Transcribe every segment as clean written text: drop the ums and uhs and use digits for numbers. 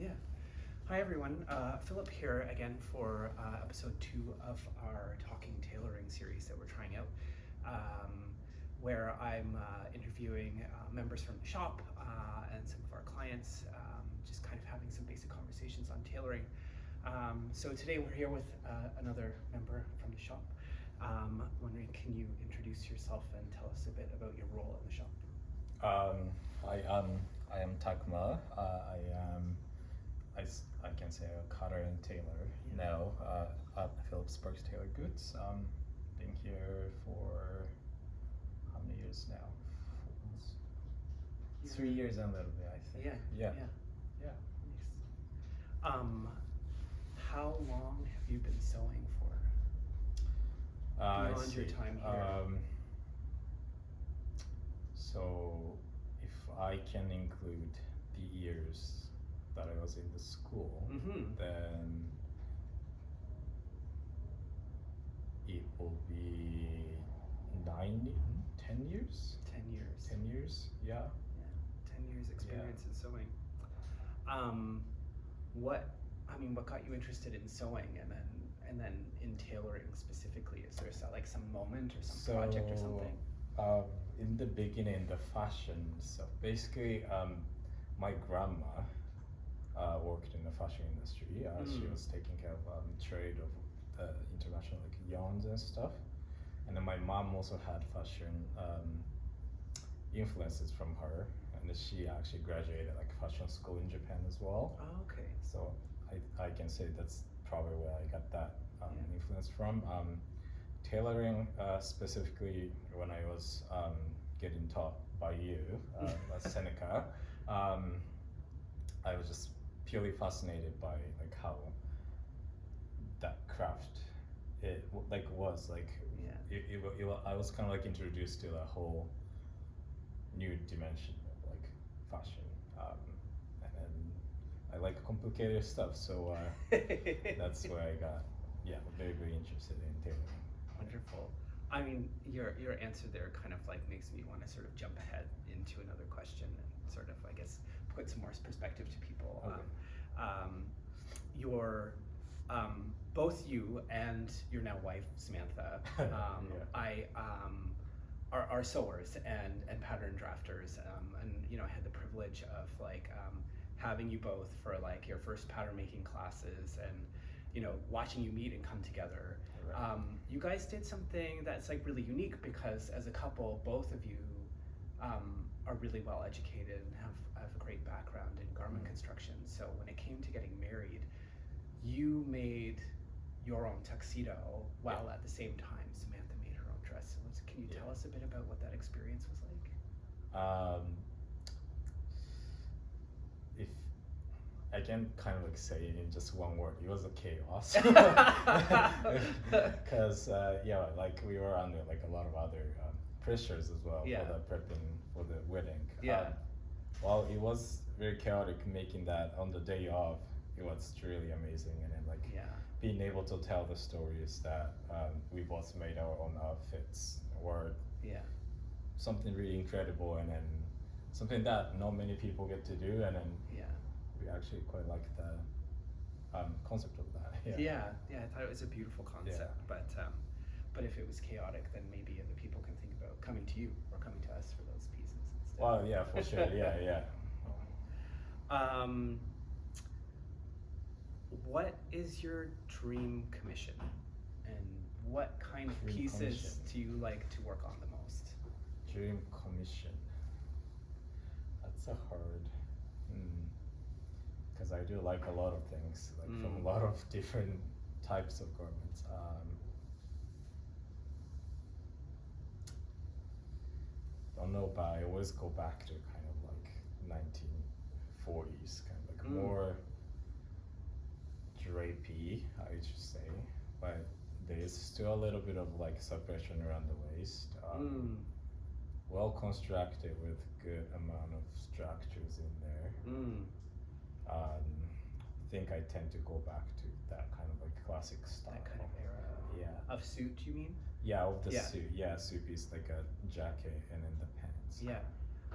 Yeah. Hi everyone, Philip here again for episode 2 of our Talking Tailoring series that we're trying out, where I'm interviewing members from the shop and some of our clients, just kind of having some basic conversations on tailoring. So today we're here with another member from the shop. Wondering, can you introduce yourself and tell us a bit about your role in the shop? I am Takuma. I can say a cutter and tailor now at Phillips Sparks Tailor Goods. Been here for how many years now? 3 years and a little bit, I think. Yeah. Nice. How long have you been sewing for? Beyond your time here. So if I can include the years that I was in the school, then it will be 10 years? 10 years. 10 years, yeah. 10 years experience in sewing. What got you interested in sewing and then in tailoring specifically? Is there some moment or some project or something? In the beginning, the fashion stuff. Basically, my grandma worked in the fashion industry. She was taking care of trade of international yarns and stuff. And then my mom also had fashion influences from her. And she actually graduated fashion school in Japan as well. Oh, okay. So I can say that's probably where I got that influence from. Tailoring, specifically when I was getting taught by you, Seneca, I was just purely fascinated by how that craft was I was kind of introduced to a whole new dimension of fashion, and then I like complicated stuff, so that's where I got very, very interested in tailoring. Wonderful. Your answer there kind of makes me want to sort of jump ahead into another question and sort of, I guess, put some more perspective to people. Okay. Both you and your now wife Samantha, are sewers and pattern drafters, and I had the privilege of having you both for your first pattern making classes and watching you meet and come together. Right. You guys did something that's really unique because as a couple, both of you are really well educated and have a great background in garment construction. So when it came to getting married, you made your own tuxedo while at the same time Samantha made her own dress. So can you tell us a bit about what that experience was like? If I can kind of say it in just one word, it was a chaos. Because we were under a lot of other pressures as well for the prepping for the wedding. While it was very chaotic making that on the day of, it was really amazing, and then being able to tell the stories that we both made our own outfits were something really incredible, and then something that not many people get to do, and then we actually quite like the concept of that. I thought it was a beautiful concept, but if it was chaotic, then maybe other people can think about coming to you or coming to us for those pieces instead. Well, yeah, for sure. What is your dream commission, and what kind of pieces do you like to work on the most? Dream commission. That's a hard, because I do like a lot of things, from a lot of different types of garments. Don't know, but I always go back to kind of 1940s, kind of more drapey, I should say, but there's still a little bit of suppression around the waist. Well constructed with good amount of structures in there. I think I tend to go back to that kind of classic style. That kind of era. Of suit, you mean? Yeah, of the suit. Yeah, suit is a jacket and then the pants. Yeah.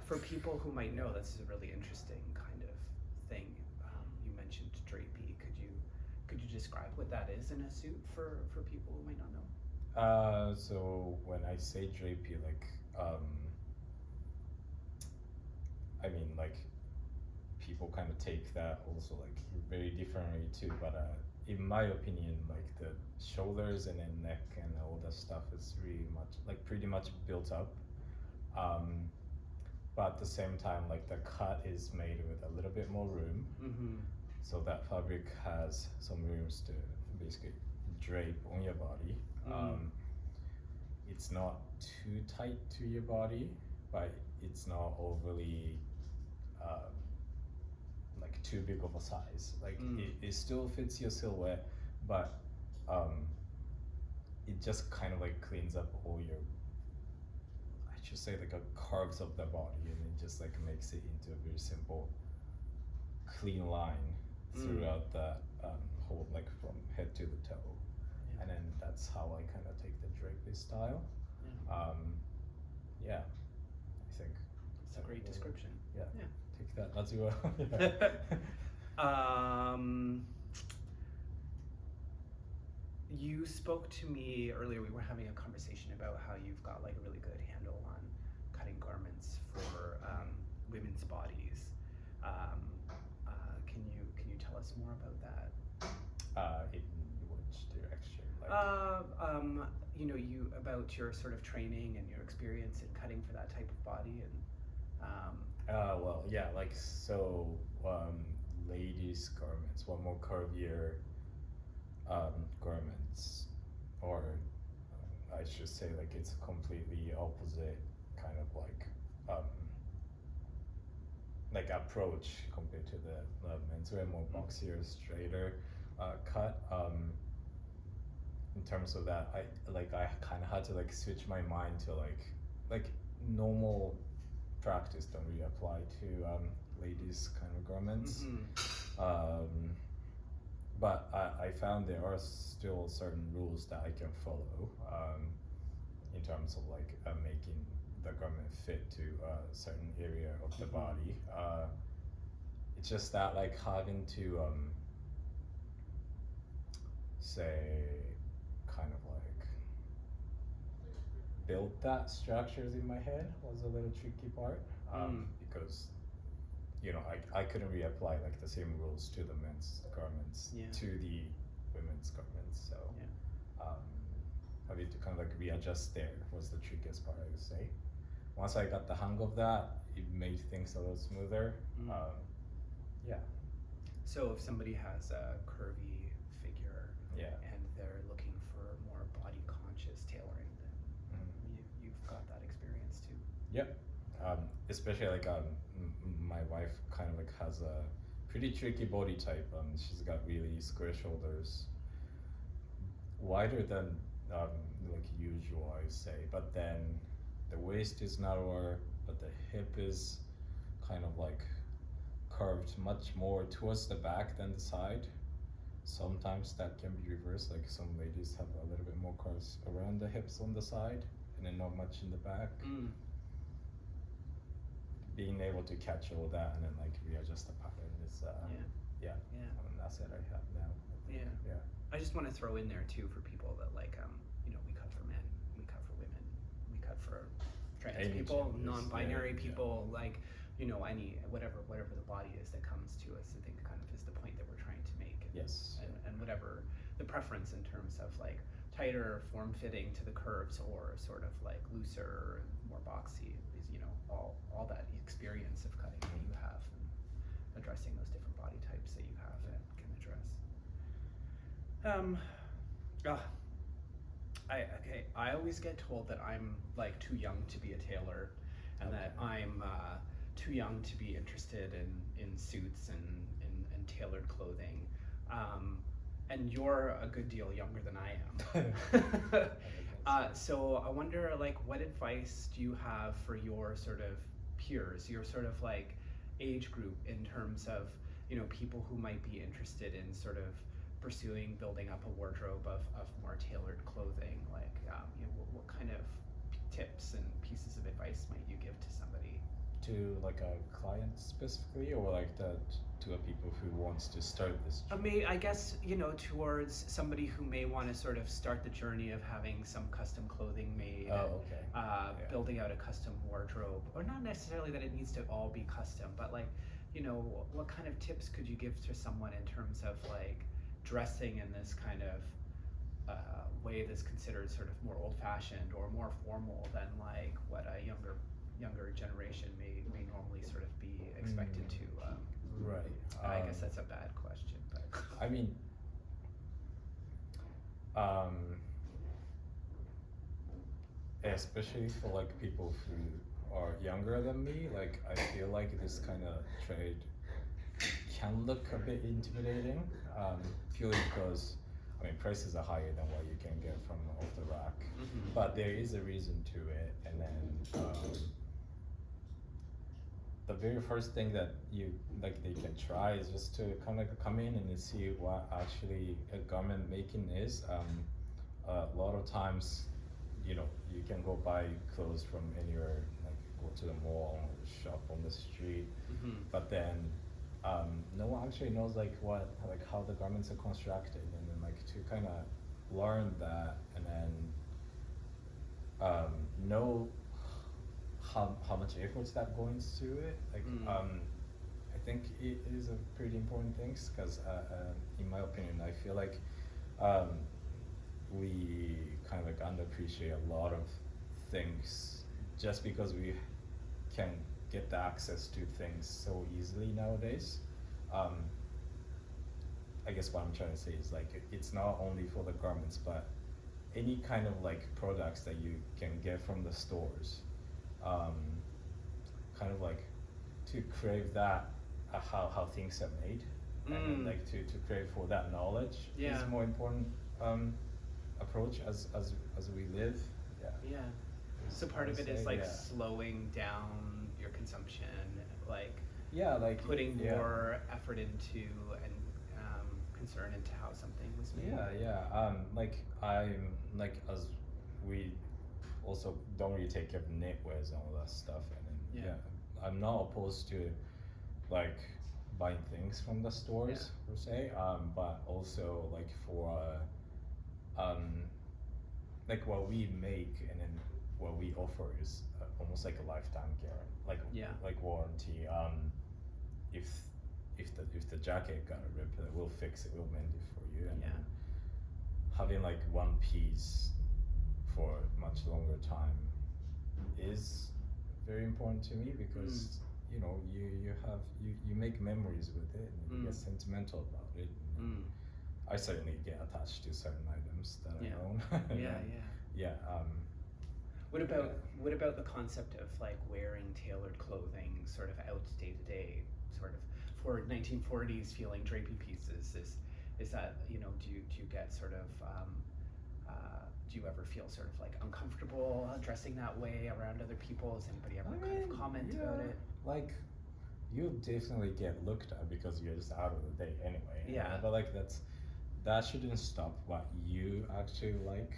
For people who might know, this is a really interesting kind of thing. You describe what that is in a suit for people who might not know? So when I say drapey, like, I mean, like, people kind of take that also like very differently too. But in my opinion, like the shoulders and then neck and all that stuff is really much like pretty much built up. But at the same time, like the cut is made with a little bit more room. Mm-hmm. So that fabric has some rooms to basically drape on your body. Mm-hmm. It's not too tight to your body, but it's not overly like too big of a size. Like it still fits your silhouette, but it just kind of like cleans up all your, I should say, like a curves of the body, and it just like makes it into a very simple, clean line throughout the whole, like from head to the toe. And then that's how I kind of take the drapey style. Yeah, I think it's a great description. Yeah. Take that as you will. You spoke to me earlier. We were having a conversation about how you've got like a really good handle on cutting garments for women's bodies. Can you tell us more about that? In which direction? Like, you know, about your sort of training and your experience in cutting for that type of body, and well, yeah, like so, ladies' garments, one more curvier garments, or I should say, like it's completely opposite kind of like approach compared to the menswear, more boxier, straighter cut. In terms of that, I kind of had to like switch my mind to like normal practice don't really apply to ladies kind of garments. But I found there are still certain rules that I can follow in terms of like making the garment fit to a certain area of the body. It's just that like having to say kind of like build that structures in my head was a little tricky part, because you know I couldn't really apply like the same rules to the men's garments to the women's garments, so having to kind of like readjust there was the trickiest part, I would say. Once I got the hang of that, it made things a little smoother. So if somebody has a curvy figure and they're looking for more body conscious tailoring, then you've got that experience too. Yep. Especially like my wife kind of like has a pretty tricky body type. She's got really square shoulders, wider than like usual, I would say, but then the waist is narrower, but the hip is kind of like curved much more towards the back than the side. Sometimes that can be reversed, like some ladies have a little bit more curves around the hips on the side and then not much in the back. Being able to catch all that and then like readjust the pattern is an asset I have now. I just want to throw in there too for people that like you know, we cut for men, we cut for women, we cut for trans people, non-binary people, like, you know, any whatever the body is that comes to us, I think kind of is the point that we're trying to make. And whatever the preference in terms of like tighter, form-fitting to the curves, or sort of like looser, more boxy, is, you know, all that experience of cutting that you have and addressing those different body types that you have and can address. I always get told that I'm like too young to be a tailor, and that I'm too young to be interested in suits and tailored clothing. And you're a good deal younger than I am. So I wonder, like, what advice do you have for your sort of peers, your sort of like age group, in terms of, you know, people who might be interested in sort of pursuing building up a wardrobe of more tailored clothing? Like, you know, what kind of tips and pieces of advice might you give to somebody? to like a client specifically, or like that to a people who wants to start this journey? I guess, towards somebody who may want to sort of start the journey of having some custom clothing made, building out a custom wardrobe, or not necessarily that it needs to all be custom, but like, what kind of tips could you give to someone in terms of like dressing in this kind of way that's considered sort of more old-fashioned or more formal than like what a younger generation may normally sort of be expected to. Right. I guess that's a bad question, but I mean, especially for like people who are younger than me, like I feel like this kind of trade can look a bit intimidating, purely because I mean prices are higher than what you can get from off the rack, but there is a reason to it, and then the very first thing that they can try is just to kind of come in and see what actually a garment making is. A lot of times, you can go buy clothes from anywhere, like go to the mall or shop on the street, but then no one actually knows how the garments are constructed, and then like to kind of learn that, and then know how much effort that goes into it. Like I think it is a pretty important thing, because in my opinion, I feel like we kind of like underappreciate a lot of things just because we can get the access to things so easily nowadays. I guess what I'm trying to say is like it's not only for the garments, but any kind of like products that you can get from the stores. Kind of like to crave that how things are made, and then like to crave for that knowledge is a more important approach as we live. Yeah. So part of it is like slowing down your consumption, like putting more effort into and concern into how something was made. Like I'm like, as we also don't really take care of knitwears and all that stuff, and then I'm not opposed to like buying things from the stores per se, but also like for like what we make and then what we offer is almost like a lifetime guarantee, like warranty. If the jacket got a rip, we'll fix it, we'll mend it for you, and then having like one piece for much longer time is very important to me, because you make memories with it, and you get sentimental about it. I certainly get attached to certain items that I own. What about the concept of like wearing tailored clothing sort of out day to day, sort of for 1940s feeling drapey pieces? Is that, do you get sort of do you ever feel sort of like uncomfortable dressing that way around other people? Has anybody ever kind of comment about it? Like, you definitely get looked at because you're just out of the day anyway. But like that shouldn't stop what you actually like.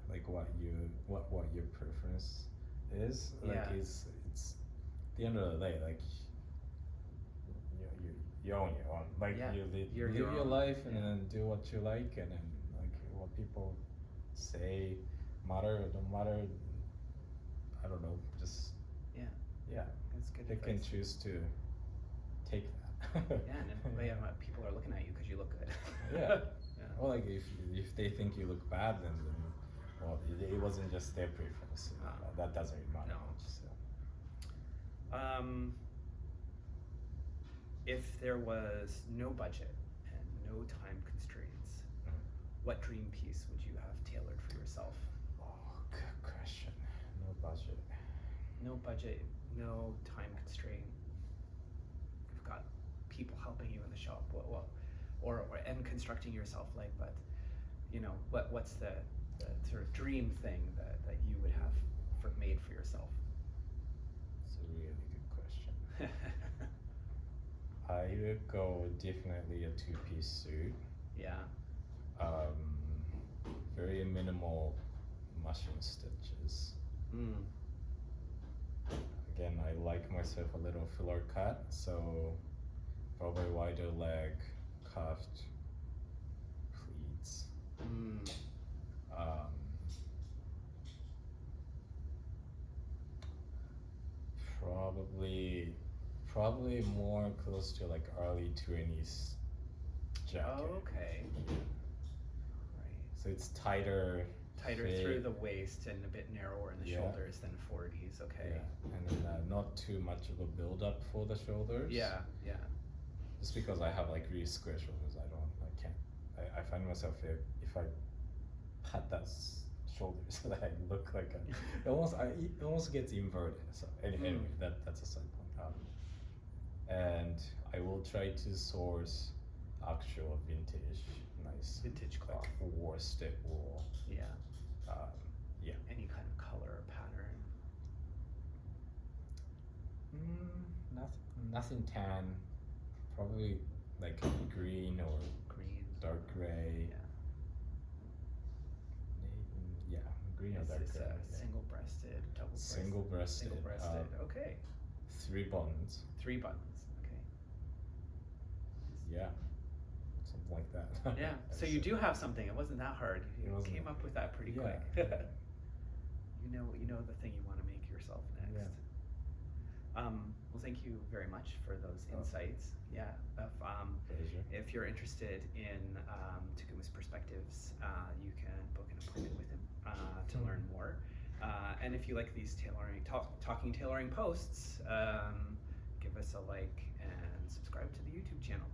Like what your preference is. Like it's at the end of the day, like you own your own. Like you live your life and then do what you like, and then like what people say matter or don't matter. I don't know. Just that's good. They can choose to take that. And people are looking at you because you look good. Well, like if they think you look bad, then well, it wasn't just their preference. That doesn't really matter. If there was no budget and no time constraints, what dream piece would you have tailored for yourself? Oh, good question. No budget. No budget, no time constraint. You've got people helping you in the shop. And constructing yourself, like, but what's the sort of dream thing that you would have made for yourself? It's a really good question. I would go definitely a two-piece suit. Very minimal machine stitches. again, I like myself a little filler cut, so probably wider leg, cuffed pleats. Probably more close to like early 20s jacket. Oh, okay. Right. So it's tighter through the waist and a bit narrower in the shoulders than 40s. Okay. Yeah. And then not too much of a build up for the shoulders. Yeah. Just because I have like really square shoulders, I find myself if I pat that shoulders that I look like it almost gets inverted. So anyway, that's a side point. And I will try to source actual nice vintage cloth, like worsted wool. Yeah. Yeah. Any kind of color or pattern? Nothing tan. Probably like green or dark gray. Yeah. Green or dark gray. Single-breasted, double-breasted? Single-breasted. Okay. 3 buttons. 3 buttons. Okay. Yeah. Something like that. Yeah. So you do have something. It wasn't that hard. You came up with that pretty quick. You know the thing you want to make yourself next. Yeah. Well, thank you very much for those insights. Yeah. If you're interested in Takuma's perspectives, you can book an appointment with him to learn more. And if you like these talking tailoring posts, give us a like and subscribe to the YouTube channel.